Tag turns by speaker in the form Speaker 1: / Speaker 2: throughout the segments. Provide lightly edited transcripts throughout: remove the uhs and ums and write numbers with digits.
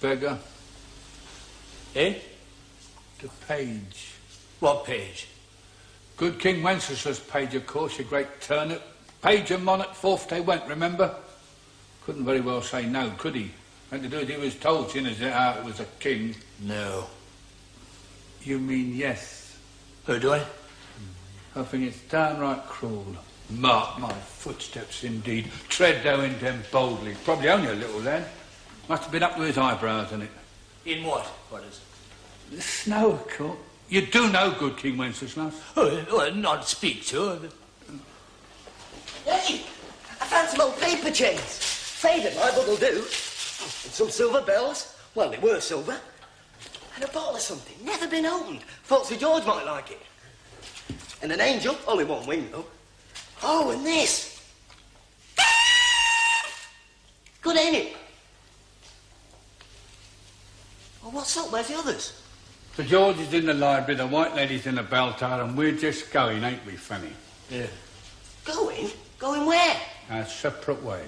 Speaker 1: beggar.
Speaker 2: Eh?
Speaker 1: The page.
Speaker 2: What page?
Speaker 1: Good King Wenceslas page, of course, your great turnip. Page and monarch, forth they went, remember? Couldn't very well say no, could he? Had to do it, he was told, seeing as how it was a king.
Speaker 2: No.
Speaker 1: You mean yes?
Speaker 2: Oh, do I?
Speaker 1: I think it's downright cruel. Mark my footsteps, indeed. Tread thou in them boldly. Probably only a little lad. Must have been up to his eyebrows in it.
Speaker 2: In what? What is
Speaker 1: The snow, of course. You do know good King Wenceslas.
Speaker 2: Oh, well, not to speak to.
Speaker 3: Hey, I found some old paper chains. Faded like, but they'll do. And some silver bells. Well, they were silver. And a bottle of something, never been opened. Thought Sir George might like it. And an angel, only one wing, though. Oh, and this. Good, ain't it? Well, what's up? Where's the others?
Speaker 1: Sir George is in the library, the White Lady's in the bell tower, and we're just going, ain't we, Fanny?
Speaker 2: Yeah.
Speaker 3: Going? Going where?
Speaker 1: Our separate ways.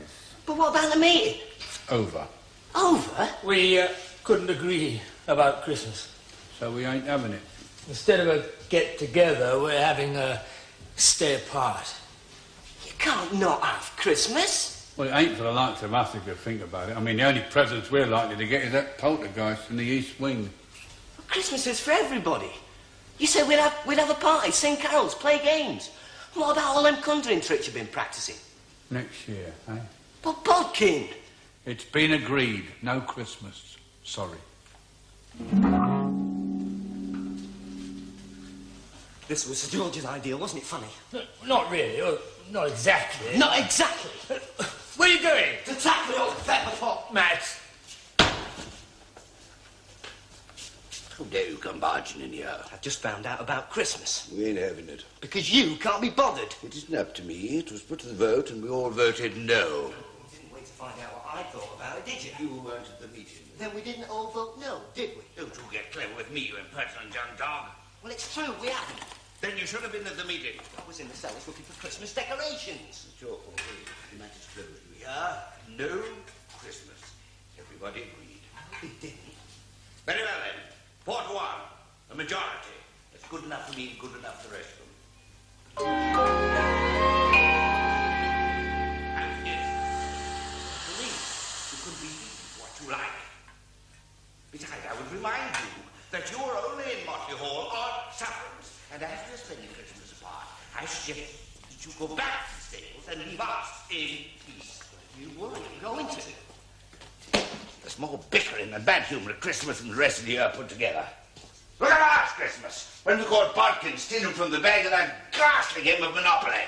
Speaker 3: But what about the meeting?
Speaker 1: Over.
Speaker 3: Over?
Speaker 2: We couldn't agree about Christmas.
Speaker 1: So we ain't having it.
Speaker 2: Instead of a get-together, we're having a stay apart.
Speaker 3: You can't not have Christmas.
Speaker 1: Well, it ain't for the likes of us, if you think about it. I mean, the only presents we're likely to get is that poltergeist in the East Wing.
Speaker 3: Well, Christmas is for everybody. You said we'd have a party, sing carols, play games. What about all them conjuring tricks you've been practicing?
Speaker 1: Next year, eh?
Speaker 3: But Bodkin!
Speaker 1: It's been agreed. No Christmas. Sorry.
Speaker 3: This was Sir George's idea, wasn't it, Funny?
Speaker 2: No, not really. Well, not exactly.
Speaker 3: Not exactly.
Speaker 2: Where are you going?
Speaker 3: To tackle the old pepper pot.
Speaker 2: Matt.
Speaker 4: How dare you come barging in here?
Speaker 3: I've just found out about Christmas.
Speaker 4: We ain't having it.
Speaker 3: Because you can't be bothered.
Speaker 4: It isn't up to me. It was put to the vote and we all voted no.
Speaker 3: You didn't wait to find out what I thought about it, did you?
Speaker 4: You weren't at the meeting.
Speaker 3: Then we didn't all vote no, did we?
Speaker 4: Don't you get clever with me, you impertinent young dog.
Speaker 3: Well, it's true, we haven't.
Speaker 4: Then you should have been at the meeting.
Speaker 3: I was in the cellars looking for Christmas decorations.
Speaker 4: It's your fault. The matter's closed. Yeah, no Christmas. Everybody agreed.
Speaker 3: We didn't.
Speaker 4: Very well then. 4 to 1. A majority. That's good enough for me and good enough for the rest of them. And yes, believe you can be what you like. Besides, I would remind you that you are only in Motley Hall on sufferance. And as we're spending Christmas apart, I suggest that you go back to the stables and leave us in peace.
Speaker 3: You weren't going to.
Speaker 4: There's more bickering and bad humour at Christmas than the rest of the year put together. Look at last Christmas, when we caught Bodkin stealing from the bag of that ghastly game of Monopoly.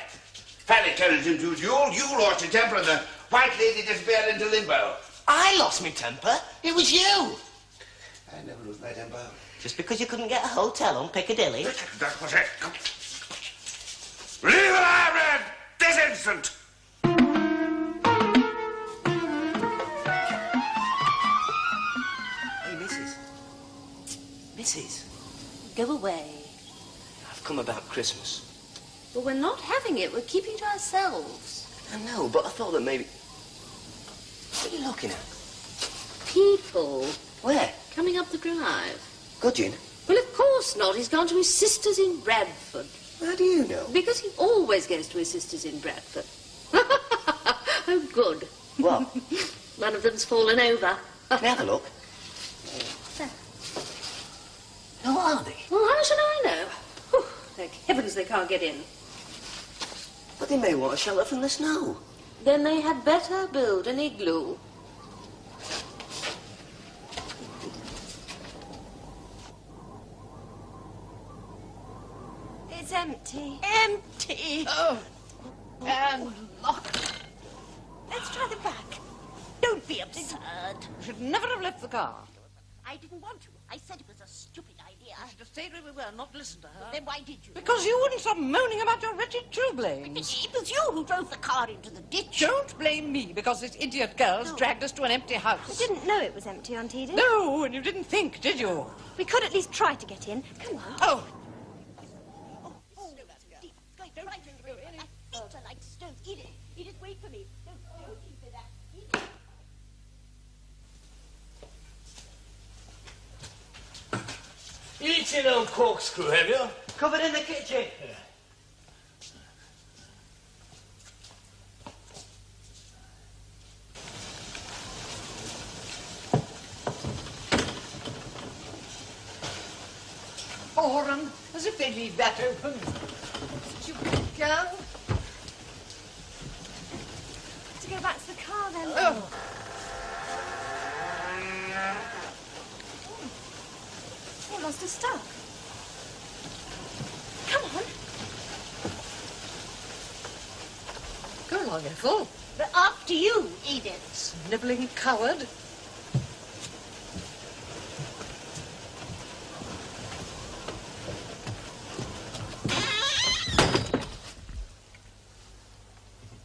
Speaker 4: Fanny turned him to a duel, you lost your temper, and the White Lady disappeared into limbo.
Speaker 3: I lost my temper. It was you.
Speaker 4: I never lose my temper.
Speaker 3: Just because you couldn't get a hotel on Piccadilly?
Speaker 4: That was it. Come. Leave the library this instant!
Speaker 3: Mrs.
Speaker 5: Go away.
Speaker 3: I've come about Christmas.
Speaker 5: Well, we're not having it. We're keeping to ourselves.
Speaker 3: I know, but I thought that maybe... What are you looking at?
Speaker 5: People.
Speaker 3: Where?
Speaker 5: Coming up the drive.
Speaker 3: Gudgeon?
Speaker 5: Well, of course not. He's gone to his sister's in Bradford.
Speaker 3: How do you know?
Speaker 5: Because he always goes to his sister's in Bradford. Oh, good.
Speaker 3: What?
Speaker 5: One of them's fallen over.
Speaker 3: Can I have a look?
Speaker 5: There.
Speaker 3: Who are they?
Speaker 5: Well, how should I know? Whew, thank heavens they can't get in.
Speaker 3: But they may want a shelter from the snow.
Speaker 5: Then they had better build an igloo.
Speaker 6: It's empty.
Speaker 7: Empty! Oh, and locked.
Speaker 6: Let's try the back.
Speaker 7: Don't be absurd. You should never have left the car.
Speaker 6: I didn't want to. I said it was a stupid idea.
Speaker 7: You should have stayed where we were, not listened to her.
Speaker 6: Then why did you?
Speaker 7: Because you wouldn't stop moaning about your wretched chilblains.
Speaker 6: It was you who drove the car into the ditch.
Speaker 7: Don't blame me because this idiot girl's dragged us to an empty house.
Speaker 8: I didn't know it was empty, Aunt Edith.
Speaker 7: No, and you didn't think, did you?
Speaker 8: We could at least try to get in. Come on.
Speaker 7: Oh,
Speaker 6: Go right through. My feet are like stones. Edith, Edith, wait for me. Don't keep it up. Edith.
Speaker 2: Eating old corkscrew, have you?
Speaker 3: Covered in the kitchen.
Speaker 7: Oran, as if they leave that open. You girl.
Speaker 8: To go back to the car then.
Speaker 7: Oh.
Speaker 8: It must have stuck. Come on.
Speaker 7: Go along, Ethel.
Speaker 6: But after you, Edith.
Speaker 7: Snivelling coward.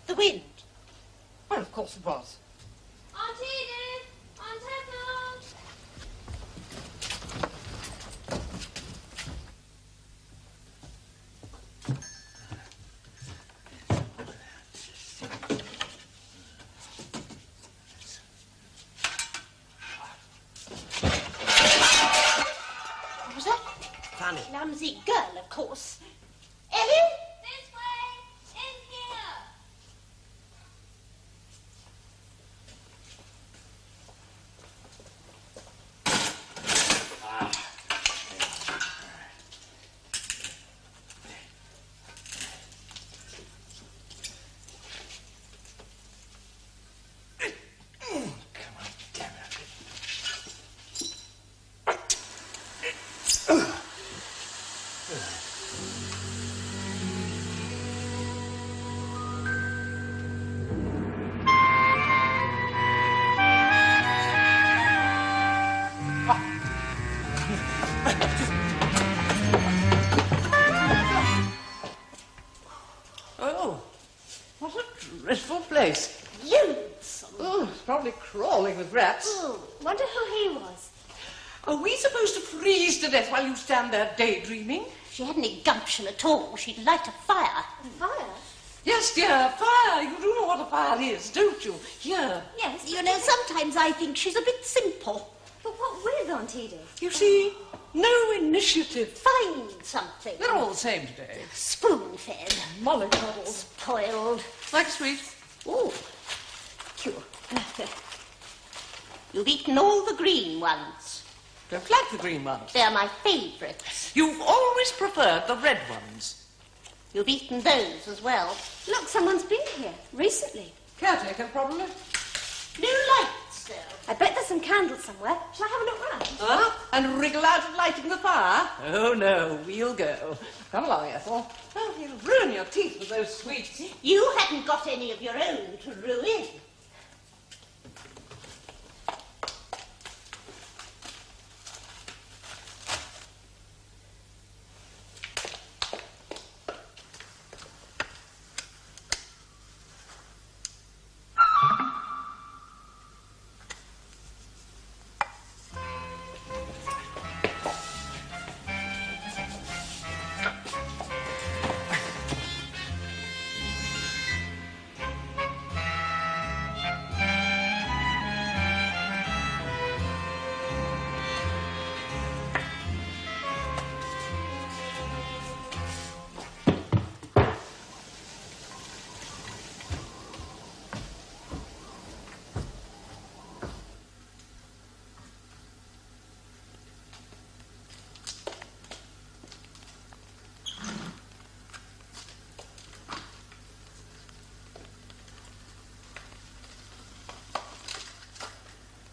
Speaker 6: The wind.
Speaker 7: Well, of course it was.
Speaker 8: Aunt Edith! Aunt Ethel!
Speaker 6: What was that?
Speaker 3: Fanny.
Speaker 6: Clumsy girl, of course. Ellie?
Speaker 8: This way! In here!
Speaker 7: Oh, what a dreadful place.
Speaker 6: Lonesome.
Speaker 7: Oh, it's probably crawling with rats.
Speaker 8: Oh, wonder who he was.
Speaker 7: Are we supposed to freeze to death while you stand there daydreaming?
Speaker 6: If she had any gumption at all, she'd light a fire.
Speaker 8: A fire?
Speaker 7: Yes, dear, fire. You do know what a fire is, don't you? Here.
Speaker 8: Yes.
Speaker 6: You know, sometimes I think she's a bit simple.
Speaker 8: But what with, Aunt Edith?
Speaker 7: You see, no initiative.
Speaker 6: Find something.
Speaker 7: They're all the same today.
Speaker 6: Spoon-fed.
Speaker 7: Mollycoddles.
Speaker 6: Spoiled.
Speaker 7: Like sweet.
Speaker 6: Oh, cute. You've eaten all the green ones.
Speaker 7: Don't like the green ones.
Speaker 6: They're my favourites.
Speaker 7: You've always preferred the red ones.
Speaker 6: You've eaten those as well.
Speaker 8: Look, someone's been here recently.
Speaker 7: Caretaker, probably.
Speaker 6: No lights, though.
Speaker 8: I bet there's some candles somewhere. Shall I have a look round?
Speaker 7: Huh? And wriggle out of lighting the fire? Oh, no, we'll go. Come along, Ethel. Oh, you'll ruin your teeth with those sweets.
Speaker 6: You hadn't got any of your own to ruin.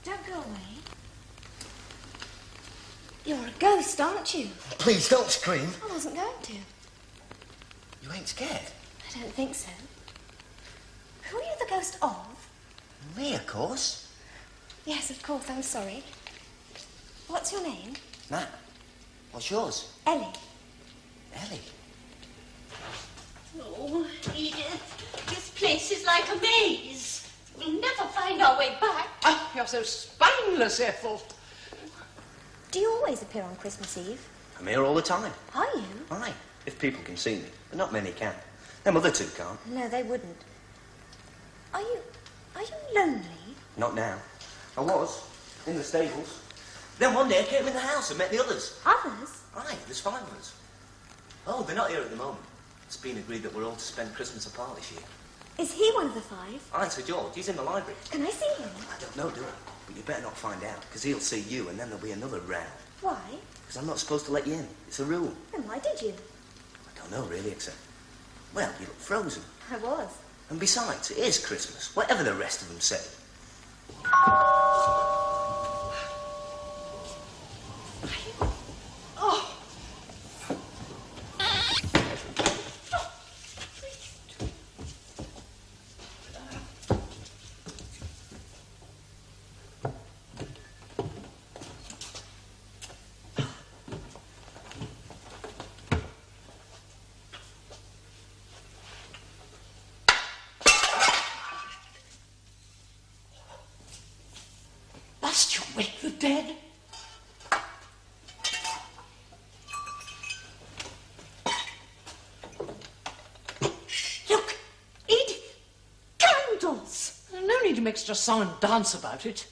Speaker 8: Don't go away. You're a ghost, aren't you?
Speaker 3: Please don't scream.
Speaker 8: I wasn't going to.
Speaker 3: You ain't scared?
Speaker 8: I don't think so. Who are you the ghost of?
Speaker 3: Me, of course.
Speaker 8: Yes, of course, I'm sorry. What's your name?
Speaker 3: Matt, what's yours?
Speaker 8: Ellie.
Speaker 3: Ellie.
Speaker 6: Oh, Edith, this place is like a maze. We'll never find our way back.
Speaker 7: Oh, you're so spineless, Ethel.
Speaker 8: Do you always appear on Christmas Eve?
Speaker 3: I'm here all the time.
Speaker 8: Are you?
Speaker 3: Aye, if people can see me. But not many can. Them other two can't.
Speaker 8: No, they wouldn't. Are you lonely?
Speaker 3: Not now. I was, in the stables. Then one day I came in the house and met the others.
Speaker 8: Others?
Speaker 3: Aye, there's 5 of us. Oh, they're not here at the moment. It's been agreed that we're all to spend Christmas apart this year.
Speaker 8: Is he one of the 5?
Speaker 3: Aye, Sir George. He's in the library.
Speaker 8: Can I see him?
Speaker 3: I don't know, do I? But you better not find out, because he'll see you, and then there'll be another round.
Speaker 8: Why?
Speaker 3: Because I'm not supposed to let you in. It's a rule.
Speaker 8: Then why did you?
Speaker 3: I don't know, really, except... Well, you look frozen.
Speaker 8: I was.
Speaker 3: And besides, it is Christmas, whatever the rest of them say.
Speaker 7: Oh. Must you wake the dead? Look, Edith, candles. No need to make such a song and dance about it.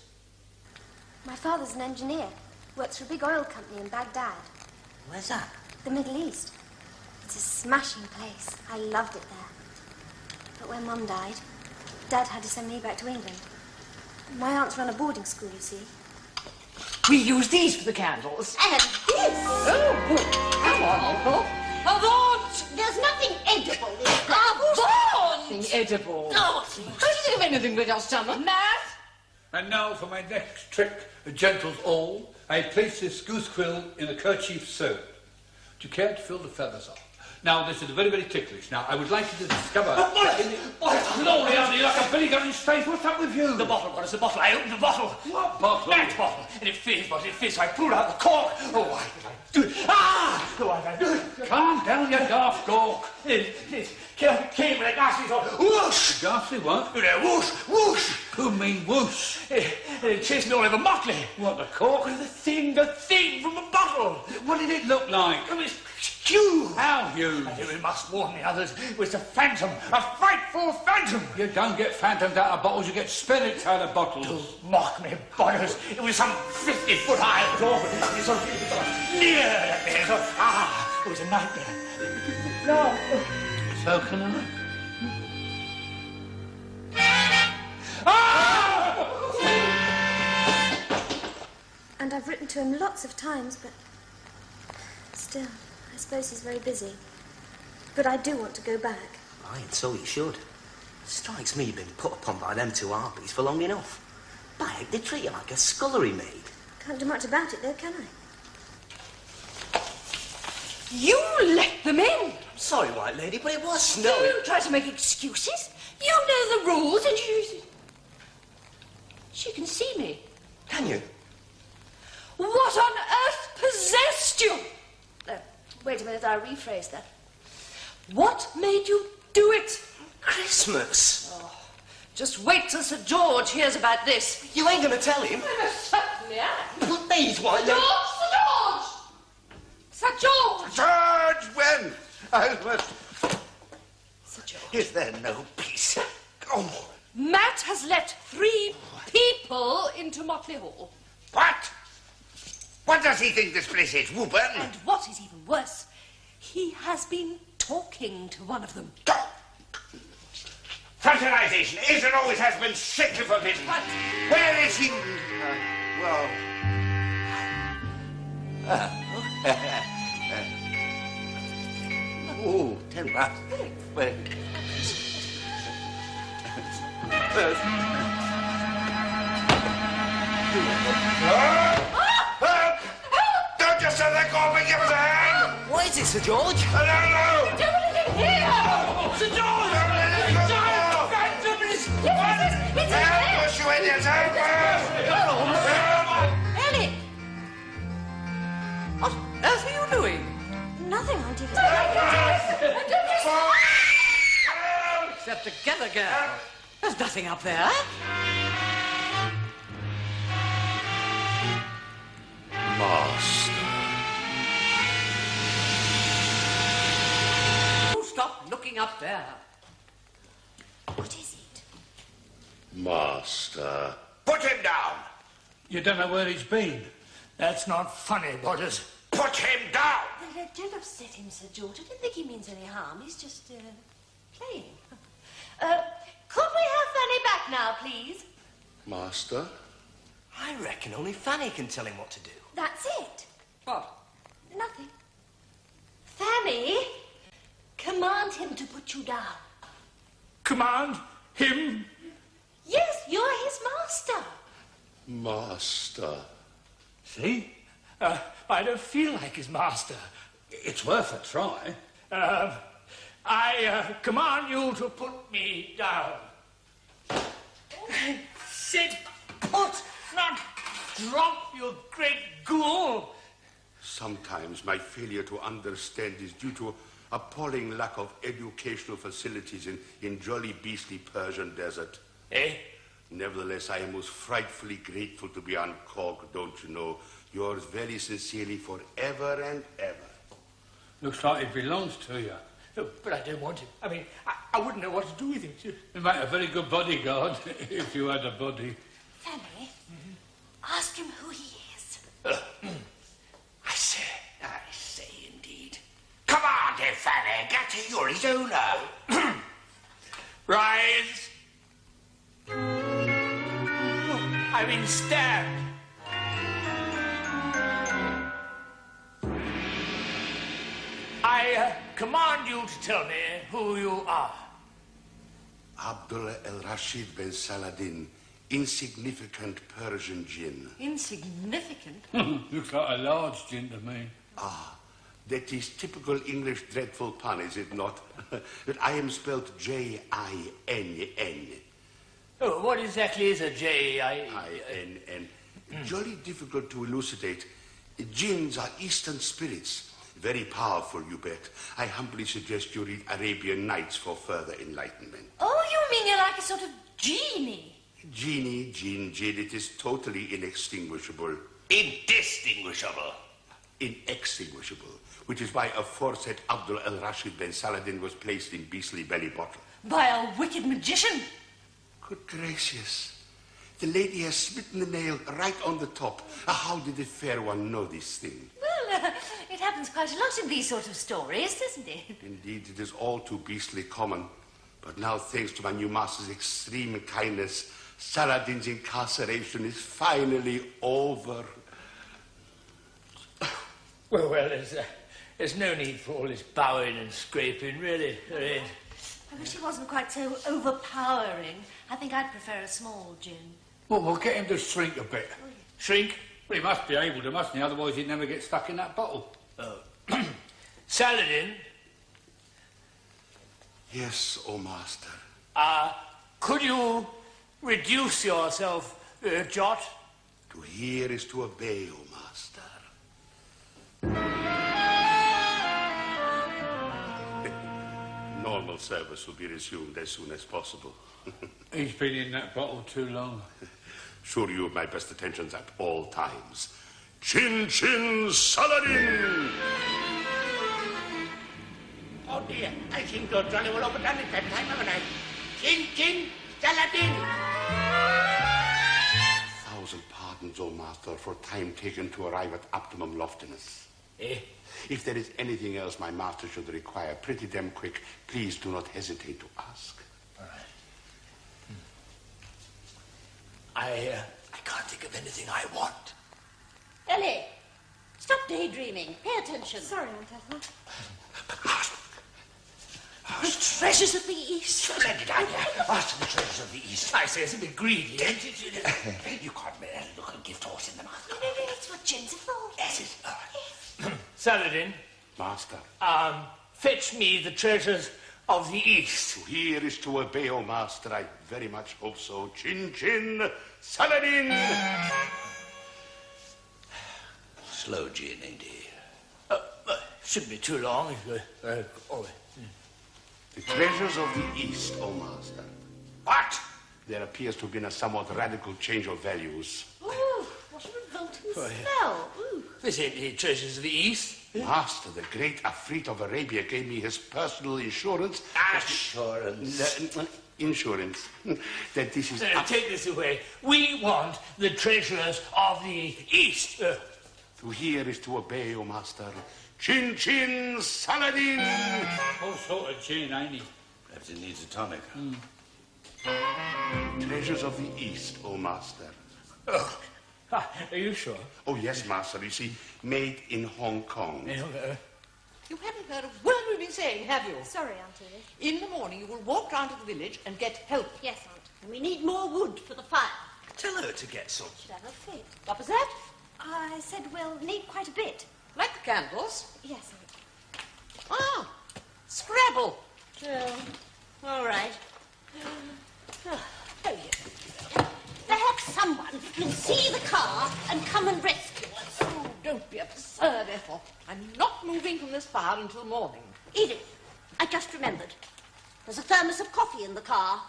Speaker 8: My father's an engineer. Works for a big oil company in Baghdad.
Speaker 3: Where's that?
Speaker 8: The Middle East. It's a smashing place. I loved it there. But when Mum died, Dad had to send me back to England. My aunts run a boarding school, you see.
Speaker 7: We use these for the candles.
Speaker 6: And this.
Speaker 7: Oh, good. Come on, Uncle. Avaunt!
Speaker 6: There's nothing edible in it.
Speaker 7: Avaunt! Nothing edible.
Speaker 6: Oh,
Speaker 7: Don't you think of anything with your stomach? Matt?
Speaker 1: And now for my next trick, gentles all, I place this goose quill in a kerchief sewn. Do you care to fill the feathers off? Now, this is very, very ticklish. Now, I would like you to discover... Glory on you, like a billy gun in space. What's up with you?
Speaker 2: The bottle, what is the bottle? I opened the bottle.
Speaker 1: What bottle?
Speaker 2: That bottle. And it fizzed, but it fizzed, so I pulled out the cork. Oh, why did I do it? Ah! Why did I do it?
Speaker 1: Calm down, you daft gawk.
Speaker 2: It came with a ghastly sort of whoosh!
Speaker 1: Ghastly what?
Speaker 2: Whoosh, whoosh!
Speaker 1: Who mean whoosh?
Speaker 2: It chased me all over Motley.
Speaker 1: What, the cork?
Speaker 2: The thing from the bottle.
Speaker 1: What did it look like?
Speaker 2: It was huge.
Speaker 1: How huge?
Speaker 2: I knew we must warn the others. It was a phantom, a frightful phantom.
Speaker 1: You don't get phantoms out of bottles, you get spirits out of bottles.
Speaker 2: Don't mock me, boys. It was some 50 foot high. It was awful. It was sort of near at me. It was a nightmare. No.
Speaker 1: So can I?
Speaker 8: And I've written to him lots of times, but still, I suppose he's very busy. But I do want to go back.
Speaker 3: Aye, and so you should. Strikes me you've been put upon by them 2 harpies for long enough. By heck, they treat you like a scullery maid.
Speaker 8: Can't do much about it, though, can I?
Speaker 7: You let them in.
Speaker 3: Sorry, White Lady, but it was snowing.
Speaker 7: Don't try to make excuses. You know the rules, and she can see me.
Speaker 3: Can you?
Speaker 7: What on earth possessed you?
Speaker 8: Wait a minute, I'll rephrase that.
Speaker 7: What made you do it?
Speaker 3: Christmas.
Speaker 7: Oh, just wait till Sir George hears about this.
Speaker 3: You ain't gonna tell him?
Speaker 7: Certainly am.
Speaker 3: Please, White Lady.
Speaker 7: George! Sir George!
Speaker 4: George, when? I must...
Speaker 7: Sir George.
Speaker 4: Is there no peace? Oh,
Speaker 7: Matt has let 3 people into Motley Hall.
Speaker 4: what? What does he think this place is, Whoopin?
Speaker 7: And what is even worse, he has been talking to one of them.
Speaker 4: Fraternization is and always has been strictly forbidden.
Speaker 7: But
Speaker 4: Where is he? Well... Oh, 10 rats. Where? Don't just let that go up and give us a hand!
Speaker 3: What is it, Sir George?
Speaker 4: No!
Speaker 7: don't let him hear!
Speaker 4: Sir George! Don't let it go!
Speaker 7: Phantom is... It's
Speaker 4: Help us, you idiots! Help us!
Speaker 7: Ellie! What on earth are you doing?
Speaker 8: Nothing, Auntie.
Speaker 7: Step together, girl. There's nothing up there.
Speaker 4: Master.
Speaker 7: You stop looking up there.
Speaker 8: What is it?
Speaker 4: Master. Put him down!
Speaker 1: You don't know where he's been.
Speaker 2: That's not funny, Borders. Put him down!
Speaker 6: Don't upset him, Sir George. I don't think he means any harm. He's just, playing. Could we have Fanny back now, please?
Speaker 4: Master?
Speaker 3: I reckon only Fanny can tell him what to do.
Speaker 8: That's it.
Speaker 7: What?
Speaker 8: Nothing.
Speaker 6: Fanny, command him to put you down.
Speaker 2: Command him?
Speaker 6: Yes, you're his master.
Speaker 4: Master?
Speaker 2: See? I don't feel like his master.
Speaker 1: It's worth a try.
Speaker 2: I command you to put me down. Sit put, not drop, you great ghoul.
Speaker 4: Sometimes my failure to understand is due to appalling lack of educational facilities in jolly beastly Persian desert.
Speaker 2: Eh?
Speaker 4: Nevertheless, I am most frightfully grateful to be uncorked, don't you know? Yours very sincerely forever and ever.
Speaker 1: Looks like it belongs to you.
Speaker 2: No, but I don't want him. I mean, I wouldn't know what to do with him.
Speaker 1: You make a very good bodyguard, if you had a body.
Speaker 6: Fanny, ask him who he is.
Speaker 4: I say indeed. Come on, dear Fanny, get to you're his owner.
Speaker 2: Rise. Oh, I've been stabbed. I command you to tell me who you are.
Speaker 4: Abdullah al-Rashid bin Saladin, insignificant Persian jinn.
Speaker 7: Insignificant?
Speaker 1: Looks like a large gin to me.
Speaker 4: That is typical English dreadful pun, is it not? But I am spelt J-I-N-N.
Speaker 2: Oh, what exactly is a J-I-N?
Speaker 4: I-N-N. Jolly difficult to elucidate. Jinns are Eastern spirits. Very powerful, you bet. I humbly suggest you read Arabian Nights for further enlightenment.
Speaker 6: Oh, you mean you're like a sort of genie?
Speaker 4: Genie, jinn, it is totally inextinguishable.
Speaker 2: Indistinguishable.
Speaker 4: Inextinguishable. Which is why aforesaid Abdul al-Rashid bin Saladin was placed in beastly belly bottom.
Speaker 6: By a wicked magician?
Speaker 4: Good gracious. The lady has smitten the nail right on the top. How did the fair one know this thing?
Speaker 6: Well, it happens quite a lot in these sort of stories, doesn't it?
Speaker 4: Indeed, it is all too beastly common. But now, thanks to my new master's extreme kindness, Saladin's incarceration is finally over.
Speaker 2: Well, there's no need for all this bowing and scraping, really. There ain't.
Speaker 6: I wish he wasn't quite so overpowering. I think I'd prefer a small gin.
Speaker 1: Well, we'll get him to shrink a bit.
Speaker 2: Shrink?
Speaker 1: Well, he must be able to, mustn't he? Otherwise he'd never get stuck in that bottle.
Speaker 2: Oh. Saladin?
Speaker 4: Yes, O master.
Speaker 2: Could you reduce yourself a jot?
Speaker 4: To hear is to obey, O master. Normal service will be resumed as soon as possible.
Speaker 1: He's been in that bottle too long.
Speaker 4: Sure you have my best attentions at all times. Chin Chin Saladin!
Speaker 2: Oh dear, I seem to have jolly well overdone it that time, haven't I? Chin Chin Saladin!
Speaker 4: 1,000 pardons, O master, for time taken to arrive at optimum loftiness.
Speaker 2: Eh?
Speaker 4: If there is anything else my master should require, pretty damn quick, please do not hesitate to ask.
Speaker 2: All right. I can't think of anything I want.
Speaker 6: Ellie, stop daydreaming. Pay attention.
Speaker 8: Sorry, Aunt Ethel.
Speaker 6: The treasures of the East.
Speaker 4: Splendid idea. Ask the treasures of the East.
Speaker 2: I say it's a bit greedy, ain't it?
Speaker 4: You can't make a look and gift horse in the mouth.
Speaker 6: No, it's what gins are for.
Speaker 4: Yes, it's all right.
Speaker 2: Saladin,
Speaker 4: Master,
Speaker 2: fetch me the treasures of the East.
Speaker 4: to hear is to obey, O master. I very much hope so. Chin Chin Saladin! Slow gin, ain't he?
Speaker 2: Shouldn't be too long.
Speaker 4: The treasures of the East, O master. What? There appears to have been a somewhat radical change of values.
Speaker 6: Ooh, what a revolting smell. Ooh.
Speaker 2: This ain't the treasures of the East.
Speaker 4: Master, the great Afrit of Arabia gave me his personal insurance. Insurance. That this is...
Speaker 2: Take this away. We want the treasures of the East.
Speaker 9: To hear is to obey, O master. Chin chin, Saladin!
Speaker 1: All sort of gin, ain't he?
Speaker 4: Perhaps it needs a tonic.
Speaker 9: Treasures of the East, O master.
Speaker 2: Oh, are you sure?
Speaker 9: Oh, yes, master. You see, made in Hong Kong.
Speaker 7: You haven't heard a word we've been saying, have you?
Speaker 8: Sorry, Aunt Edith.
Speaker 7: In the morning, you will walk round to the village and get help.
Speaker 8: Yes, Aunt.
Speaker 6: And we need more wood for the fire.
Speaker 3: Tell her to get some.
Speaker 8: Should have a fit.
Speaker 7: What was that?
Speaker 8: I said we'll need quite a bit.
Speaker 7: Like the candles?
Speaker 8: Yes, Aunt.
Speaker 7: Ah, Scrabble.
Speaker 6: All right.
Speaker 7: Oh, yes.
Speaker 6: Perhaps someone will see the car and come and rescue us.
Speaker 7: Oh, don't be absurd, Ethel. I'm not moving from this fire until morning.
Speaker 6: Edith, I just remembered. There's a thermos of coffee in the car.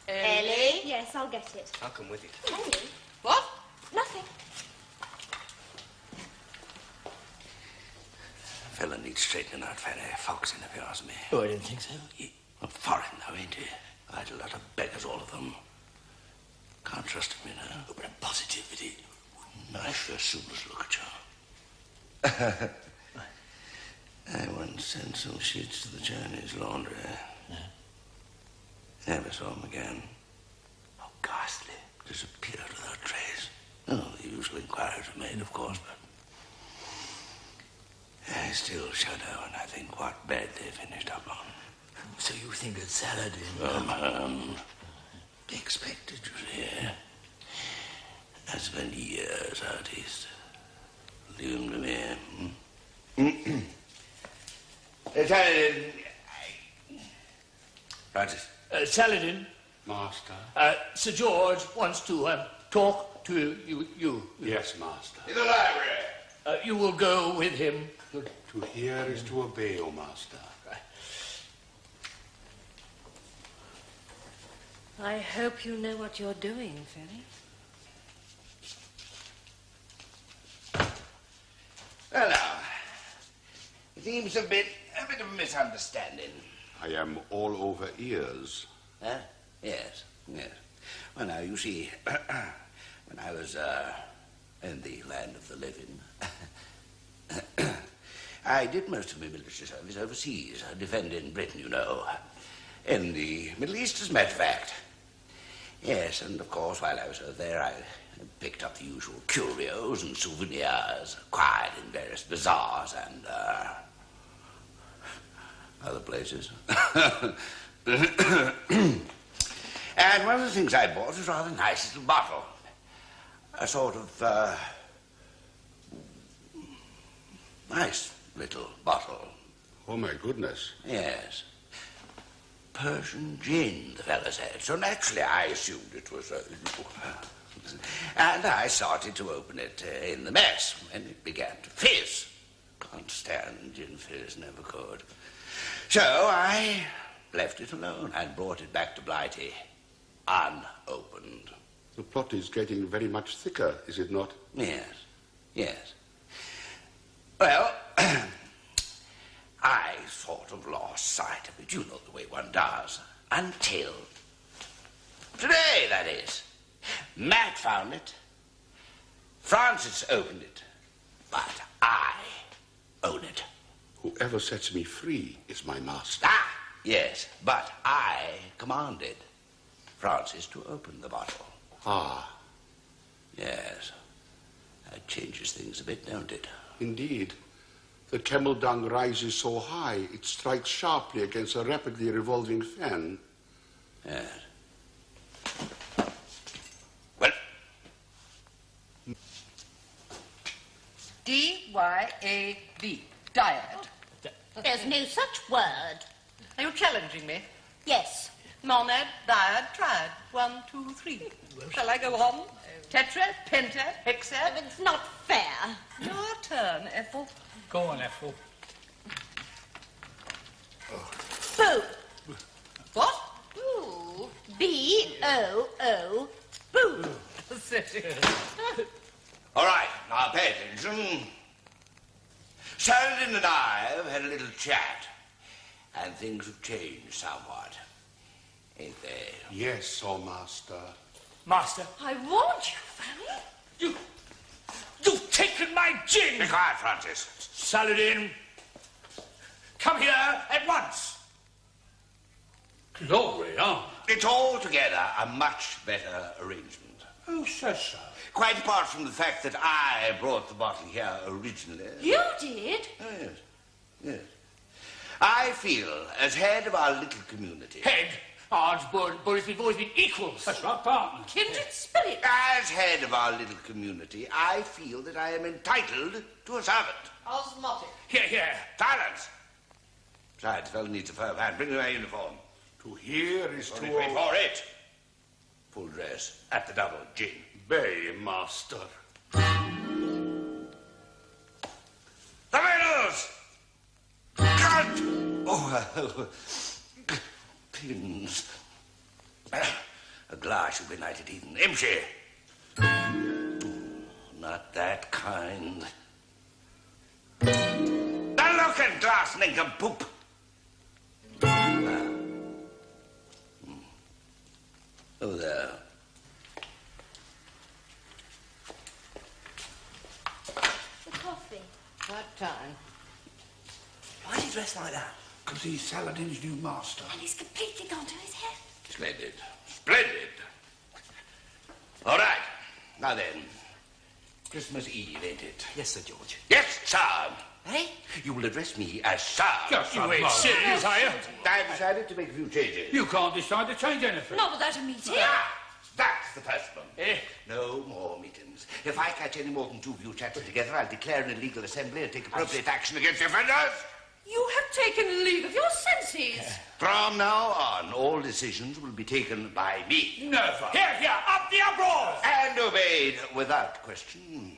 Speaker 6: Ellie?
Speaker 8: Yes, I'll get it.
Speaker 3: I'll come with you.
Speaker 6: Ellie?
Speaker 7: What?
Speaker 8: Nothing.
Speaker 4: Fella needs straightening out, Fanny. Foxing, if you ask me.
Speaker 2: Oh, I don't think so.
Speaker 4: Foreign, though, ain't he? Quite a lot of beggars, all of them. Can't trust him, you know.
Speaker 2: Oh, but I'm positive that he...
Speaker 4: I sure soon as look at you. I once sent some sheets to the Chinese laundry. Never saw him again.
Speaker 2: Oh, ghastly.
Speaker 4: Disappeared without trace. Oh, the usual inquiries were made, of course, but... I still shudder when I think what bed they finished up on.
Speaker 2: So you think that Saladin...
Speaker 4: Expected, you see. I spent years out east. Leave him to me. Saladin. Francis.
Speaker 2: Saladin,
Speaker 9: Master.
Speaker 2: Sir George wants to talk to you.
Speaker 9: Yes, master.
Speaker 4: In the library.
Speaker 2: You will go with him.
Speaker 9: To hear is to obey, O master.
Speaker 5: I hope you know what you're doing, Fanny.
Speaker 4: Well, now, it seems a bit of a misunderstanding.
Speaker 9: I am all over ears.
Speaker 4: Huh? Yes, yes. Well, now, you see, when I was in the land of the living, I did most of my military service overseas, defending Britain, you know, in the Middle East, as a matter of fact. Yes, and of course, while I was over there, I picked up the usual curios and souvenirs acquired in various bazaars and other places. And one of the things I bought was a rather nice little bottle. A sort of nice little bottle.
Speaker 9: Oh, my goodness.
Speaker 4: Yes. Persian gin, the fellow said. So naturally I assumed it was and I started to open it in the mess, and it began to fizz. Can't stand gin fizz, never could. So I left it alone and brought it back to Blighty, unopened.
Speaker 9: The plot is getting very much thicker, is it not?
Speaker 4: Yes, yes. Well, I sort of lost sight of it. You know the way one does. Until today, that is. Matt found it. Francis opened it. But I own it.
Speaker 9: Whoever sets me free is my master.
Speaker 4: Ah, yes, but I commanded Francis to open the bottle.
Speaker 9: Ah.
Speaker 4: Yes. That changes things a bit, don't it?
Speaker 9: Indeed. The camel dung rises so high, it strikes sharply against a rapidly revolving fan.
Speaker 4: Yes. Well.
Speaker 7: D-Y-A-D. Diet.
Speaker 6: There's no such word.
Speaker 7: Are you challenging me?
Speaker 6: Yes.
Speaker 7: Monad, dyad, triad. 1, 2, 3. Shall I go on? Tetrad, pentad, hexad.
Speaker 6: It's not fair.
Speaker 7: Your turn, Ethel.
Speaker 1: Go on, Ethel.
Speaker 6: Boo.
Speaker 7: What?
Speaker 6: Boo. B-O-O. Boo.
Speaker 4: All right, now pay attention. Saladin and I have had a little chat, and things have changed somewhat, ain't they?
Speaker 9: Yes, oh, master.
Speaker 2: Master.
Speaker 6: I warned you, Fanny.
Speaker 2: You taken my gin!
Speaker 4: Be quiet, Francis.
Speaker 2: Saladin, come here at once.
Speaker 1: Glory, huh?
Speaker 4: It's altogether a much better arrangement.
Speaker 1: Who says so?
Speaker 4: Quite apart from the fact that I brought the bottle here originally.
Speaker 6: You did?
Speaker 4: Oh, yes. Yes. I feel, as head of our little community...
Speaker 2: Head? Odds, boys, we've always been equals.
Speaker 1: That's right, partner.
Speaker 6: Kindred spirit.
Speaker 4: As head of our little community, I feel that I am entitled to a servant.
Speaker 7: Osmotic.
Speaker 2: Here.
Speaker 4: Silence! Besides, the fellow needs a firm hand. Bring me my uniform.
Speaker 9: To hear is
Speaker 4: Only
Speaker 9: to
Speaker 4: pay for it. Full dress, at the double, gin.
Speaker 9: obey, master.
Speaker 4: The medals! Cut! Oh, pins. A glass should be knighted heathen. Imshi! Not that kind. The looking glass, nincompoop! Oh, there.
Speaker 8: The coffee.
Speaker 7: That time.
Speaker 3: Why is he dressed like that?
Speaker 1: Because he's Saladin's new master.
Speaker 8: And he's completely gone to his head.
Speaker 4: Splendid. Splendid. All right. Now then, Christmas Eve, ain't it?
Speaker 3: Yes, Sir George.
Speaker 4: Yes, sir.
Speaker 3: Eh?
Speaker 4: You will address me as sir.
Speaker 1: Just
Speaker 2: You ain't serious, are you?
Speaker 4: I decided to make a few changes.
Speaker 1: You can't decide to change anything.
Speaker 6: Not without a meeting.
Speaker 4: Ah, that's the first one.
Speaker 2: Eh?
Speaker 4: No more meetings. If I catch any more than two of you chatting together, I'll declare an illegal assembly and take appropriate action against the offenders.
Speaker 6: You have taken leave of your senses.
Speaker 4: From now on, all decisions will be taken by me.
Speaker 2: Never. Here, up the uproar!
Speaker 4: And obeyed without question.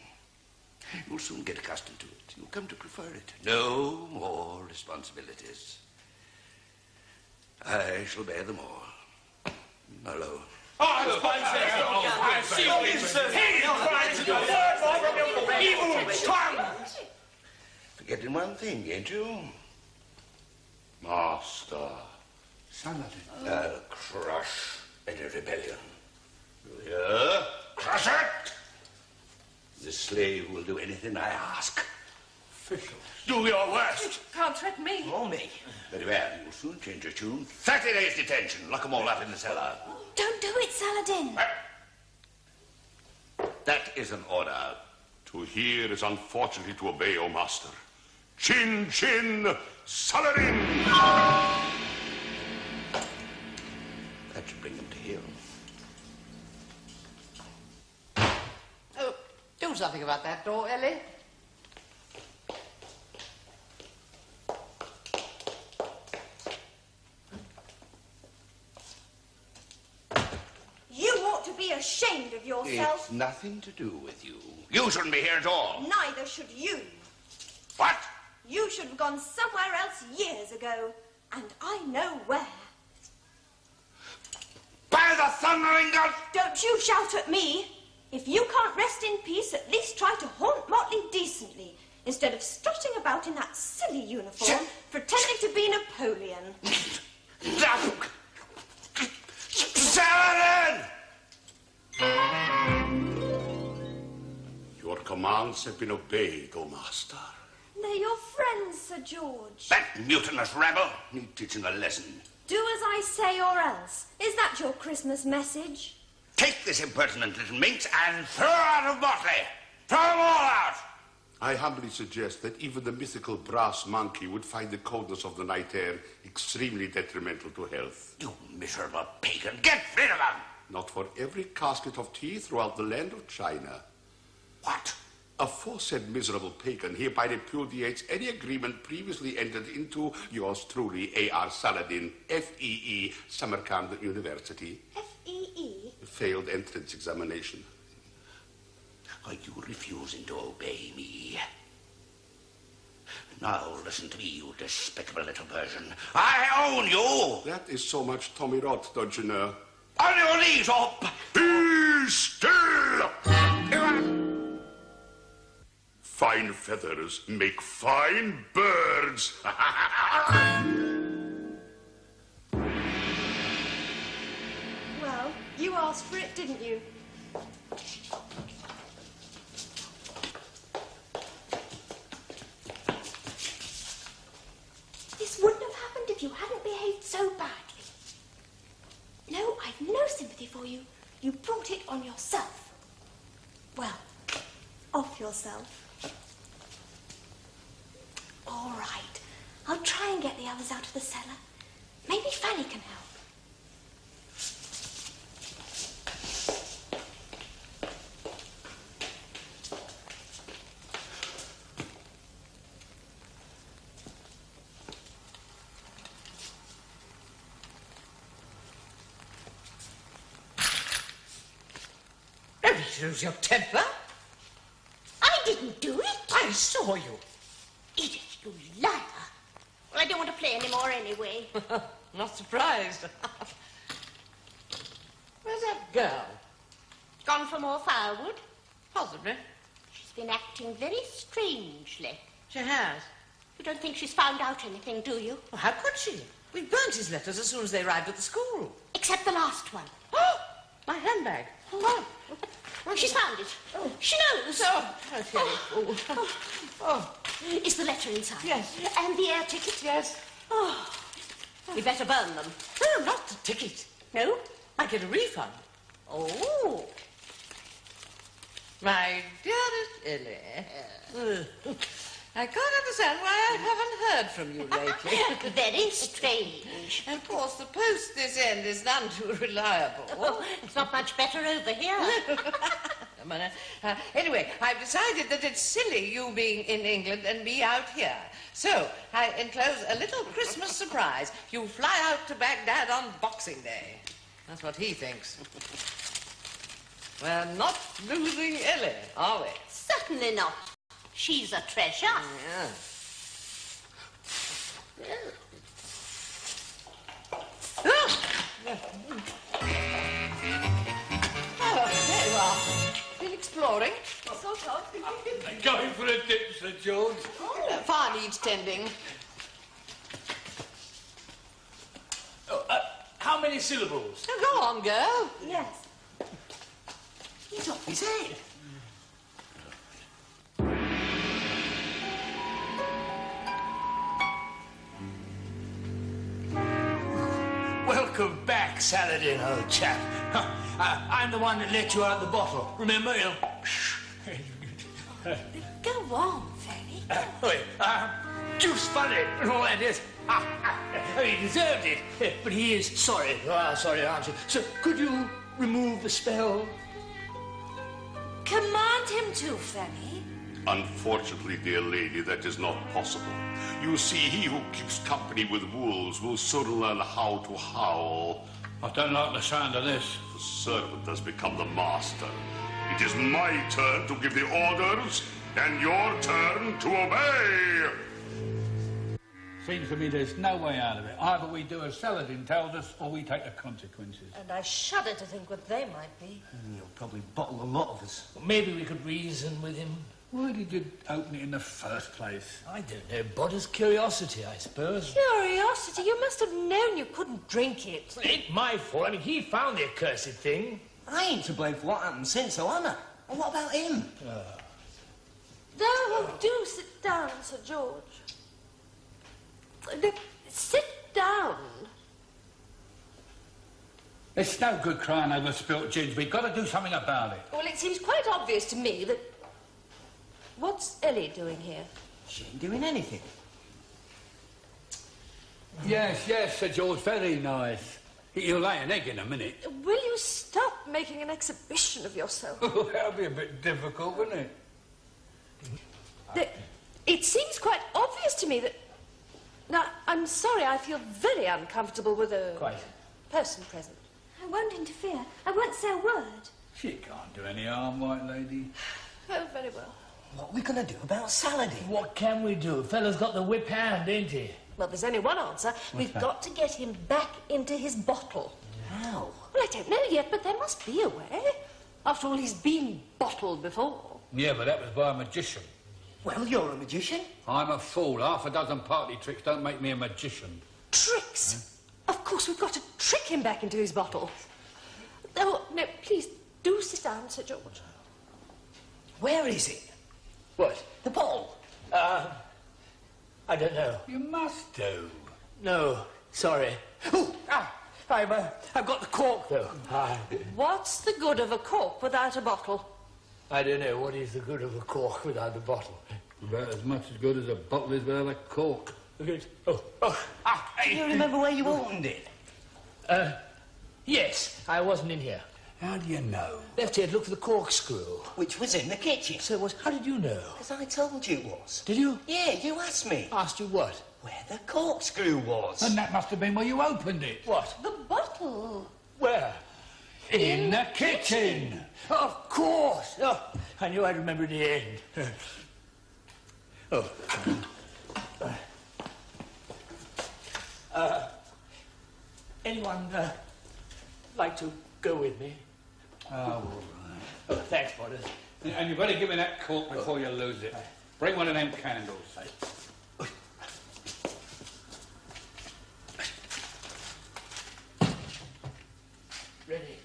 Speaker 4: You'll soon get accustomed to it. You'll come to prefer it. No more responsibilities. I shall bear them all. Alone.
Speaker 2: Oh, I see what you said. He tries to do a word more from your evil tongue.
Speaker 4: Forgetting one thing, ain't you?
Speaker 9: Master.
Speaker 1: Saladin.
Speaker 4: I'll crush any rebellion. You hear? Crush it! The slave will do anything I ask.
Speaker 1: Officials.
Speaker 2: Do your worst.
Speaker 6: Can't threaten me.
Speaker 3: Or me.
Speaker 4: Very well, you'll soon change your tune. 30 days detention. Lock them all up in the cellar.
Speaker 8: Don't do it, Saladin.
Speaker 4: That is an order.
Speaker 9: To hear is unfortunately to obey, O master. Chin, chin, Saladin!
Speaker 4: That should bring them to heel.
Speaker 7: Oh, do something about that door, Ellie.
Speaker 8: You ought to be ashamed of yourself.
Speaker 4: It's nothing to do with you. You shouldn't be here at all.
Speaker 8: Neither should you.
Speaker 4: What?
Speaker 8: You should have gone somewhere else years ago. And I know where.
Speaker 4: By the thundering gods!
Speaker 8: Don't you shout at me. If you can't rest in peace, at least try to haunt Motley decently, instead of strutting about in that silly uniform, pretending to be Napoleon.
Speaker 4: Saladin!
Speaker 9: Your commands have been obeyed, O master.
Speaker 8: They're your friends, Sir George.
Speaker 4: That mutinous rebel need teaching a lesson.
Speaker 8: Do as I say or else. Is that your Christmas message?
Speaker 4: Take this impertinent little minx and throw her out of Motley. Throw them all out.
Speaker 9: I humbly suggest that even the mythical brass monkey would find the coldness of the night air extremely detrimental to health.
Speaker 4: You miserable pagan, get rid of them.
Speaker 9: Not for every casket of tea throughout the land of China.
Speaker 4: What?
Speaker 9: Aforesaid miserable pagan hereby repudiates any agreement previously entered into, yours truly, A.R. Saladin, F.E.E., Samarkand University.
Speaker 8: F-E-E?
Speaker 9: Failed entrance examination.
Speaker 4: Are you refusing to obey me? Now listen to me, you despicable little Persian. I own you!
Speaker 9: That is so much Tommy Rot, don't you know?
Speaker 4: On your knees, or...
Speaker 9: Be still! Fine feathers make fine birds.
Speaker 8: Well, you asked for it, didn't you? sympathy for you. You brought it on yourself. Well, off yourself. All right. I'll try and get the others out of the cellar. Maybe Fanny can help.
Speaker 7: Lose your temper?
Speaker 6: I didn't do it.
Speaker 7: I saw you.
Speaker 6: Edith, you liar. I don't want to play anymore anyway.
Speaker 7: Not surprised. Where's that girl?
Speaker 6: Gone for more firewood?
Speaker 7: Possibly.
Speaker 6: She's been acting very strangely.
Speaker 7: She has.
Speaker 6: You don't think she's found out anything, do you?
Speaker 7: Well, how could she? We burnt his letters as soon as they arrived at the school.
Speaker 6: Except the last one.
Speaker 7: Oh, my handbag.
Speaker 6: Oh. She's found it. Oh. She knows.
Speaker 7: Oh, okay.
Speaker 6: Oh. Is the letter inside?
Speaker 7: Yes.
Speaker 6: And the air ticket?
Speaker 7: Yes.
Speaker 6: Oh.
Speaker 7: We better burn them. No, not the ticket.
Speaker 6: No?
Speaker 7: I get a refund.
Speaker 6: Oh.
Speaker 7: My dearest Ellie. I can't understand why I haven't heard from you lately.
Speaker 6: Very strange.
Speaker 7: Of course, the post this end is none too reliable.
Speaker 6: Oh, it's not much better over here.
Speaker 7: Anyway, I've decided that it's silly you being in England and me out here. So, I enclose a little Christmas surprise. You fly out to Baghdad on Boxing Day. That's what he thinks. We're not losing Ellie, are we?
Speaker 6: Certainly not. She's a treasure.
Speaker 7: Yeah. Oh, there you are. Been exploring? Sort of.
Speaker 1: Going for a dip, Sir George.
Speaker 7: Fire needs tending.
Speaker 2: How many syllables?
Speaker 7: Now, go on, girl.
Speaker 8: Yes.
Speaker 3: He's off his head.
Speaker 2: Welcome back, Saladin, old chap. I'm the one that let you out the bottle. Remember?
Speaker 8: Go on, Fanny.
Speaker 2: Juice funny and all that is. He deserved it, but he is sorry. Sorry, aren't you? So, could you remove the spell?
Speaker 8: Command him to, Fanny.
Speaker 9: Unfortunately, dear lady, that is not possible. You see, he who keeps company with wolves will soon learn how to howl.
Speaker 1: I don't like the sound of this.
Speaker 9: The servant has become the master. It is my turn to give the orders, and your turn to obey.
Speaker 1: Seems to me there's no way out of it. Either we do as Saladin tells us, or we take the consequences.
Speaker 6: And I shudder to think what they might be.
Speaker 3: He'll probably bottle a lot of us.
Speaker 2: Maybe we could reason with him.
Speaker 1: Why did you open it in the first place?
Speaker 2: I don't know. Body's curiosity, I suppose.
Speaker 6: Curiosity? You must have known you couldn't drink it.
Speaker 2: It ain't my fault. I mean, he found the accursed thing.
Speaker 3: I ain't to blame for what happened since, so am I? And what about him?
Speaker 6: No, do sit down, Sir George. No, sit down.
Speaker 1: It's no good crying over spilt gins. We've got to do something about it.
Speaker 6: Well, it seems quite obvious to me that... What's Ellie doing here?
Speaker 3: She ain't doing anything.
Speaker 1: Yes, Sir George, very nice. You'll lay an egg in a minute.
Speaker 6: Will you stop making an exhibition of yourself?
Speaker 1: That'll be a bit difficult, wouldn't it?
Speaker 6: It seems quite obvious to me that... Now, I'm sorry, I feel very uncomfortable with a...
Speaker 2: Quite.
Speaker 6: ...person present.
Speaker 8: I won't interfere. I won't say a word.
Speaker 1: She can't do any harm, White Lady.
Speaker 6: Oh, very well.
Speaker 3: What are we going to do about Saladin?
Speaker 2: What can we do? Fella's got the whip hand, ain't he?
Speaker 6: Well, there's only one answer. We've got to get him back into his bottle.
Speaker 3: How?
Speaker 6: Well, I don't know yet, but there must be a way. After all, he's been bottled before.
Speaker 1: Yeah, but that was by a magician.
Speaker 3: Well, you're a magician.
Speaker 1: I'm a fool. Half a dozen party tricks don't make me a magician.
Speaker 6: Tricks? Of course, we've got to trick him back into his bottle. Oh, no, please, do sit down, Sir George.
Speaker 3: Where is it?
Speaker 2: What?
Speaker 3: The bottle.
Speaker 2: I don't know.
Speaker 1: You must do.
Speaker 2: No, sorry.
Speaker 3: Ooh,
Speaker 2: I've got the cork, though.
Speaker 7: What's the good of a cork without a bottle?
Speaker 2: I don't know. What is the good of a cork without a bottle?
Speaker 1: About as much as good as a bottle is without a cork.
Speaker 3: Do you remember where you opened it?
Speaker 2: Yes, I wasn't in here.
Speaker 3: How do you know?
Speaker 2: Left here to look for the corkscrew.
Speaker 3: Which was in the kitchen.
Speaker 2: So it was. How did you know?
Speaker 3: Because I told you it was.
Speaker 2: Did you?
Speaker 3: Yeah, you asked me.
Speaker 2: Asked you what?
Speaker 3: Where the corkscrew was.
Speaker 1: And that must have been where you opened it.
Speaker 2: What?
Speaker 6: The bottle.
Speaker 2: Where?
Speaker 1: In the kitchen.
Speaker 2: Of course. Oh, I knew I'd remember in the end. Anyone like to go with me?
Speaker 1: Oh, all right.
Speaker 2: Oh, thanks, Potter.
Speaker 1: And you better give me that cork before you lose it. Bring one of them candles.
Speaker 2: Ready?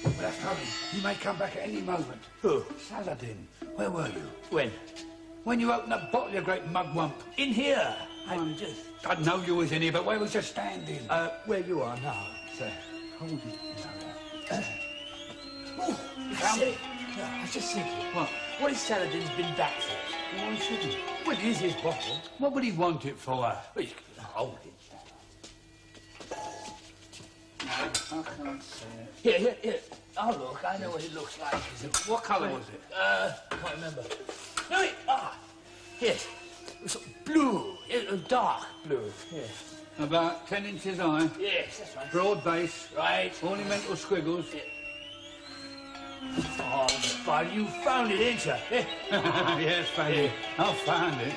Speaker 1: But that's funny. He may come back at any moment.
Speaker 2: Who?
Speaker 1: Saladin. Where were you?
Speaker 2: When?
Speaker 1: When you opened that bottle, you great mugwump.
Speaker 2: In here.
Speaker 1: I know you was in here, but where was you standing?
Speaker 2: Where you are now.
Speaker 1: Sir, hold it.
Speaker 2: Oh,
Speaker 1: You found it?
Speaker 2: Yeah, I was just thinking.
Speaker 1: What?
Speaker 2: What if Saladin's been back for?
Speaker 1: Why should he?
Speaker 2: Well, it is his bottle.
Speaker 1: What would he want it for?
Speaker 2: Well, you can hold it.
Speaker 1: No, I can't see it.
Speaker 2: Here. Oh, look, I know what it looks like.
Speaker 1: What colour was it?
Speaker 2: I can't remember. No, yes. It was blue. It was dark blue. Yes.
Speaker 1: About 10 inches high.
Speaker 2: Yes, that's right.
Speaker 1: Broad base.
Speaker 2: Right.
Speaker 1: Ornamental squiggles.
Speaker 2: Yeah. Oh, but you found it, ain't you?
Speaker 1: Yes, Fanny. I found it.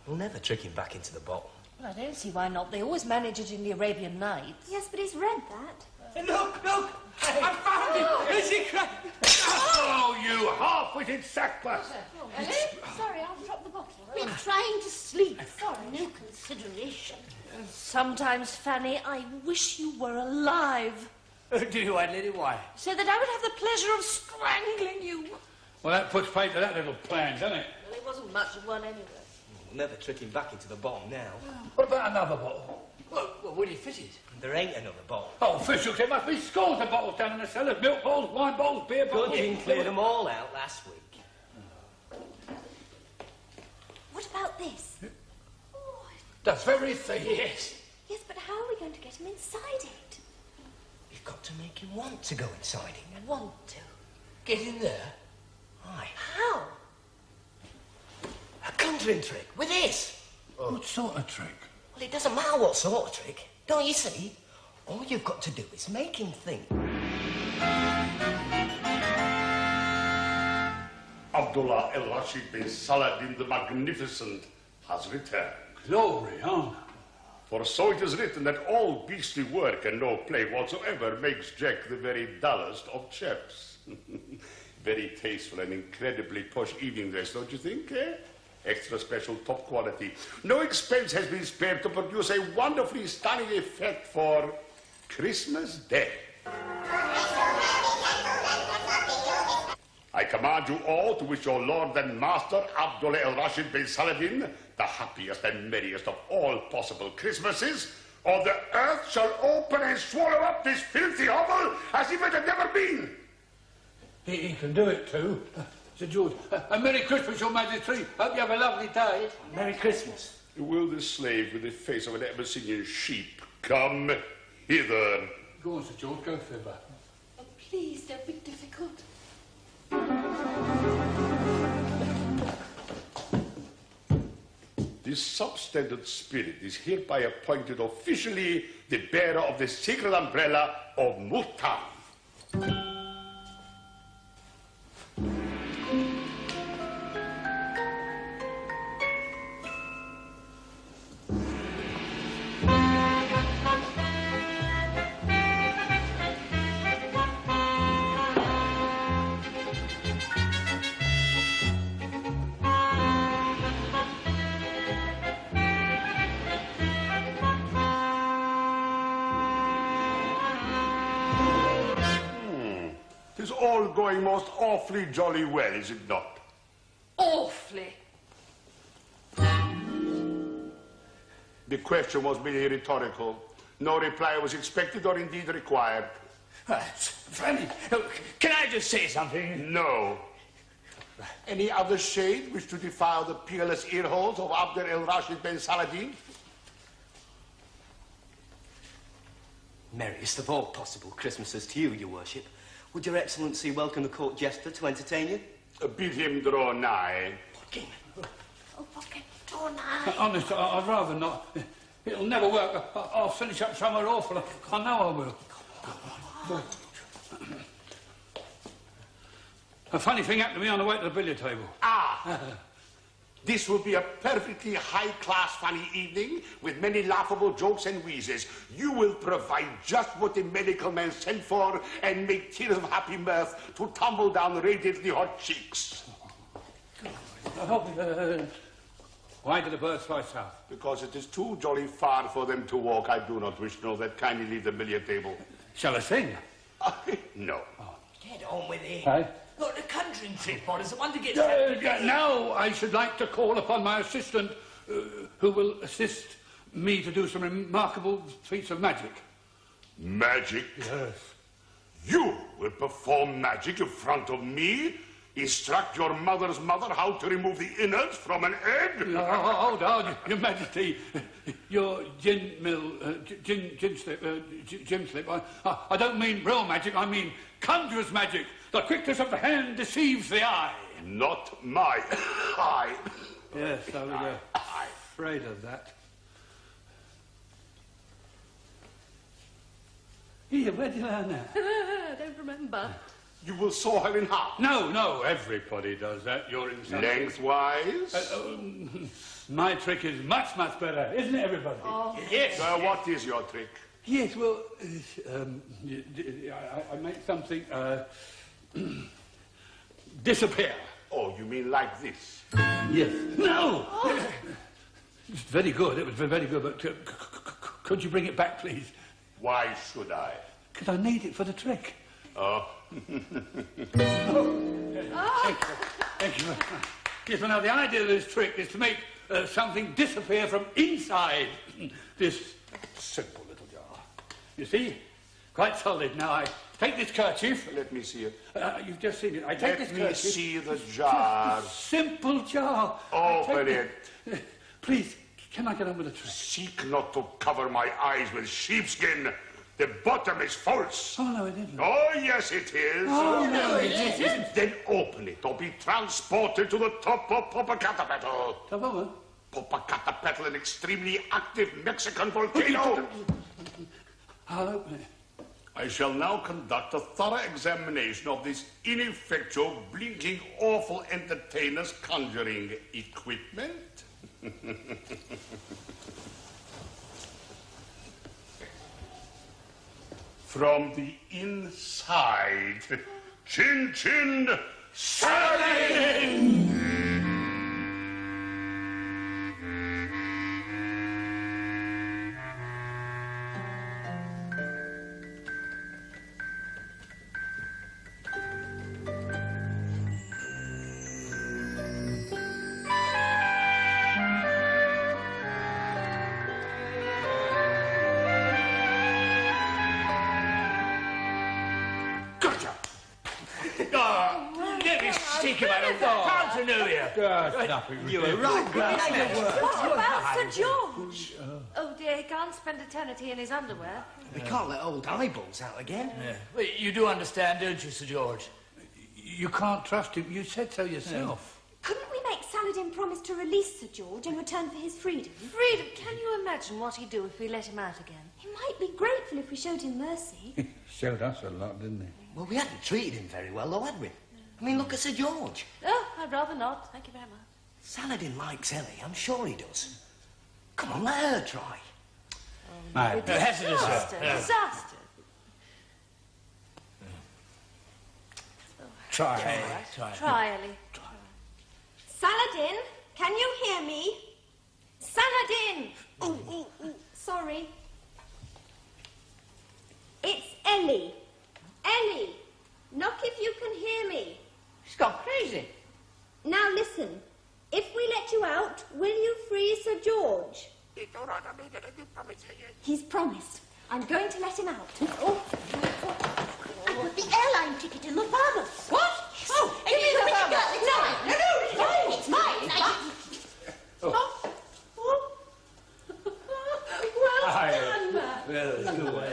Speaker 3: We'll never trick him back into the bottle.
Speaker 6: Well, I don't see why not. They always manage it in the Arabian Nights.
Speaker 8: Yes, but he's read that.
Speaker 2: Look! I found it! Is he crying?
Speaker 1: Oh, you half-witted sackbus!
Speaker 6: Sorry, I'll drop the bottle. We're trying to sleep. Sorry, no consideration. Sometimes, Fanny, I wish you were alive.
Speaker 2: Do you, Adelaide? Why?
Speaker 6: So that I would have the pleasure of strangling you.
Speaker 1: Well, that puts paid to that little plan, doesn't it?
Speaker 6: Well, it wasn't much of one anyway.
Speaker 3: We'll never trick him back into the bottle now.
Speaker 1: What about another bottle?
Speaker 2: Well, where do you fit it?
Speaker 3: There ain't another bottle.
Speaker 1: Oh, officials, there must be scores of bottles down in the cellar. Milk bottles, wine bottles, beer bottles.
Speaker 3: Good, you cleared them all out last week.
Speaker 8: What about this?
Speaker 1: The very thing.
Speaker 2: Yes.
Speaker 8: Yes, but how are we going to get him inside it?
Speaker 3: You've got to make him want to go inside him.
Speaker 6: I want to.
Speaker 2: Get in there.
Speaker 3: Aye.
Speaker 6: How?
Speaker 3: A conjuring trick with this.
Speaker 1: What sort of trick?
Speaker 3: Well, it doesn't matter what sort of trick. Don't you see? All you've got to do is make him think.
Speaker 9: Abdullah al-Rashid bin Saladin the Magnificent has returned.
Speaker 1: Glory, huh?
Speaker 9: For so it is written that all beastly work and no play whatsoever makes Jack the very dullest of chaps. Very tasteful and incredibly posh evening dress, don't you think, eh? Extra special, top quality. No expense has been spared to produce a wonderfully stunning effect for Christmas Day. I command you all to wish your Lord and Master, Abdullah al-Rashid bin Saladin, the happiest and merriest of all possible Christmases, or the earth shall open and swallow up this filthy hovel as if it had never been.
Speaker 1: He can do it too. Sir George, a Merry Christmas, Your Majesty. Hope you have a lovely day.
Speaker 2: Merry Christmas.
Speaker 9: Will the slave with the face of an Abyssinian sheep come hither?
Speaker 1: Go on, Sir George, go further.
Speaker 6: Oh, please don't be difficult.
Speaker 9: This substandard spirit is hereby appointed officially the bearer of the sacred umbrella of Multan. going most awfully jolly well, is it not?
Speaker 6: Awfully.
Speaker 9: The question was merely rhetorical. No reply was expected or indeed required.
Speaker 2: Fanny, can I just say something?
Speaker 9: No. Any other shade wish to defile the peerless earholes of Abd el-Rashid ben Saladin?
Speaker 3: Merriest of all possible Christmases to you, your worship. Would your excellency welcome a court jester to entertain you?
Speaker 9: Bid him draw nigh.
Speaker 3: Pumpkin.
Speaker 6: Oh, Pumpkin, draw nigh.
Speaker 1: Honest, I'd rather not. It'll never work. I'll finish up somewhere awful. I know I will. A funny thing happened to me on the way to the billiard table.
Speaker 9: Ah! This will be a perfectly high-class funny evening with many laughable jokes and wheezes. You will provide just what the medical man sent for and make tears of happy mirth to tumble down radiantly hot cheeks.
Speaker 1: Why do the birds fly south?
Speaker 9: Because it is too jolly far for them to walk. I do not wish to know that. Kindly leave the billiard table.
Speaker 1: Shall I sing?
Speaker 9: No.
Speaker 2: Get on with it.
Speaker 1: Aye.
Speaker 2: Look, the conjuring trick, Boris, the one to get...
Speaker 1: Now I should like to call upon my assistant, who will assist me to do some remarkable feats of magic.
Speaker 9: Magic?
Speaker 1: Yes.
Speaker 9: You will perform magic in front of me? Instruct your mother's mother how to remove the innards from an egg?
Speaker 1: Hold on, Your Majesty. Your gin slip. I don't mean real magic, I mean conjurer's magic. The quickness of the hand deceives the eye.
Speaker 9: Not my eye.
Speaker 1: Yes, I was afraid of that. Here, where did you learn that?
Speaker 6: I don't remember.
Speaker 9: You will saw her in half.
Speaker 1: No, everybody does that. You're in some...
Speaker 9: Lengthwise?
Speaker 1: My trick is much, much better, isn't it, everybody?
Speaker 6: Oh.
Speaker 2: Yes.
Speaker 9: What is your trick?
Speaker 1: Yes, well, I make something disappear.
Speaker 9: Oh, you mean like this?
Speaker 1: Yes. No! Oh. It's very good. It was very good, but could you bring it back, please?
Speaker 9: Why should I?
Speaker 1: Because I need it for the trick.
Speaker 9: Oh.
Speaker 1: Thank you. Yes, well, now, the idea of this trick is to make something disappear from inside this simple little jar. You see? Quite solid. Now, I take this kerchief.
Speaker 9: Let me see it.
Speaker 1: You've just seen it. I take this kerchief.
Speaker 9: Let me see the jar.
Speaker 1: Simple jar.
Speaker 9: Open it.
Speaker 1: Please, can I get on with the trick?
Speaker 9: Seek not to cover my eyes with sheepskin. The bottom is false.
Speaker 1: Oh, no, it isn't.
Speaker 9: Oh, yes, it is.
Speaker 1: Oh, no, it isn't.
Speaker 9: Then open it or be transported to the top of Popocatépetl.
Speaker 1: Top of what?
Speaker 9: Popocatépetl, an extremely active Mexican volcano.
Speaker 1: I'll open it.
Speaker 9: I shall now conduct a thorough examination of this ineffectual, blinking, awful entertainer's conjuring equipment. From the inside, Chin-Chin Saladin!
Speaker 3: You were right.
Speaker 6: What about Sir George? Oh dear, he can't spend eternity in his underwear.
Speaker 3: We can't let old eyeballs out again.
Speaker 2: Yeah. Well, you do understand, don't you, Sir George?
Speaker 1: You can't trust him. You said so yourself.
Speaker 8: Couldn't we make Saladin promise to release Sir George in return for his freedom?
Speaker 6: Freedom? Can you imagine what he'd do if we let him out again?
Speaker 8: He might be grateful if we showed him mercy.
Speaker 1: Showed us a lot, didn't he?
Speaker 3: Well, we hadn't treated him very well, though, had we? I mean, look at Sir George.
Speaker 6: Oh, I'd rather not. Thank you very much.
Speaker 3: Saladin likes Ellie. I'm sure he does. Come on, let her try.
Speaker 1: Mad.
Speaker 6: Disaster.
Speaker 1: Try.
Speaker 6: Try, Ellie.
Speaker 8: Saladin, can you hear me? Saladin! Oh, sorry. It's Ellie. Ellie, knock if you can hear He's promised. I'm going to let him out.
Speaker 6: Oh. I put the airline ticket in the thermos.
Speaker 7: What? Oh, give me the thermos.
Speaker 6: No, it's mine.
Speaker 1: Oh.
Speaker 6: Well done.
Speaker 2: Well, good way.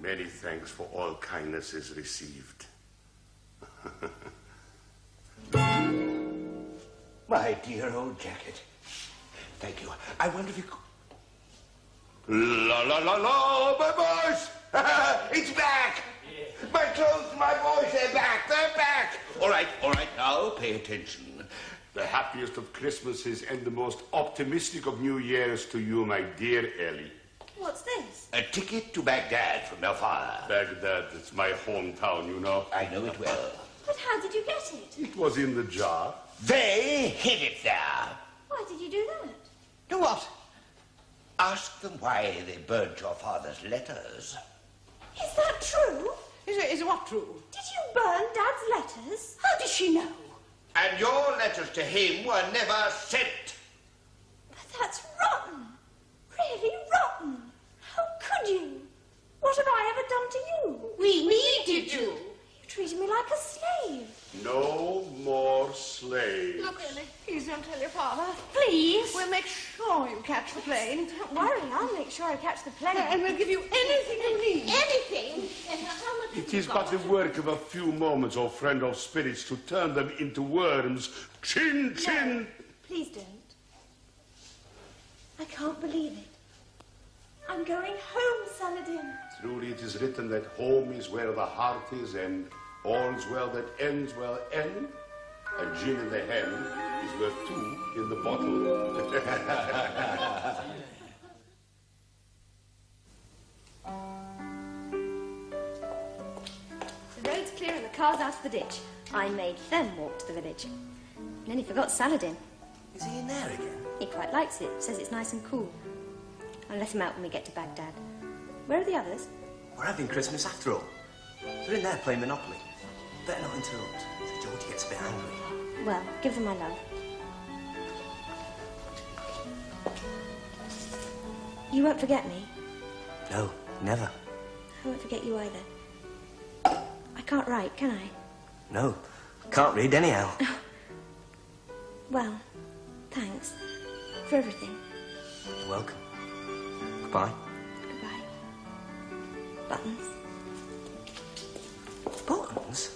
Speaker 9: Many thanks for all kindnesses received.
Speaker 4: My dear old jacket. Thank you. I wonder if you could... La la la la, my boys! It's back! My clothes, my boys, they're back, they're back! All right, now pay attention.
Speaker 9: The happiest of Christmases and the most optimistic of New Years to you, my dear Ellie.
Speaker 8: What's this?
Speaker 4: A ticket to Baghdad from your father.
Speaker 9: Baghdad, it's my hometown, you know.
Speaker 4: I know it well.
Speaker 8: But how did you get it?
Speaker 9: It was in the jar.
Speaker 4: They hid it there.
Speaker 8: Why did you do that?
Speaker 4: Do what? Ask them why they burnt your father's letters.
Speaker 8: Is that true?
Speaker 7: Is what true?
Speaker 8: Did you burn Dad's letters?
Speaker 6: How does she know?
Speaker 4: And your letters to him were never sent.
Speaker 8: But that's rotten. Really rotten. How could you? What have I ever done to you?
Speaker 6: We needed you.
Speaker 8: You treated me like a slave.
Speaker 9: No more slaves.
Speaker 7: Look, Ellie, please don't tell your father.
Speaker 8: Please.
Speaker 7: We'll make sure you catch the plane.
Speaker 8: Don't worry, I'll make sure I catch the plane.
Speaker 7: And we'll give you anything you need.
Speaker 6: Anything. And how much
Speaker 9: It is but the work of a few moments, O friend of spirits, to turn them into worms. Chin, chin.
Speaker 8: No, please don't. I can't believe it. I'm going home, Saladin.
Speaker 9: Truly it is written that home is where the heart is, and all's well that ends well end. A gin in the hand is worth two in the bottle.
Speaker 8: The road's clear and the car's out of the ditch. I made them walk to the village. And then he forgot Saladin.
Speaker 3: Is he in there again?
Speaker 8: He quite likes it, says it's nice and cool. I'll let him out when we get to Baghdad. Where are the others?
Speaker 3: We're having Christmas after all. They're in there playing Monopoly. Better not interrupt, so Georgie gets a bit angry.
Speaker 8: Well, give them my love. You won't forget me?
Speaker 3: No, never.
Speaker 8: I won't forget you either. I can't write, can I?
Speaker 3: No, can't read anyhow.
Speaker 8: Well, thanks for everything.
Speaker 3: You're welcome. Goodbye.
Speaker 8: Goodbye. Buttons.
Speaker 3: Buttons?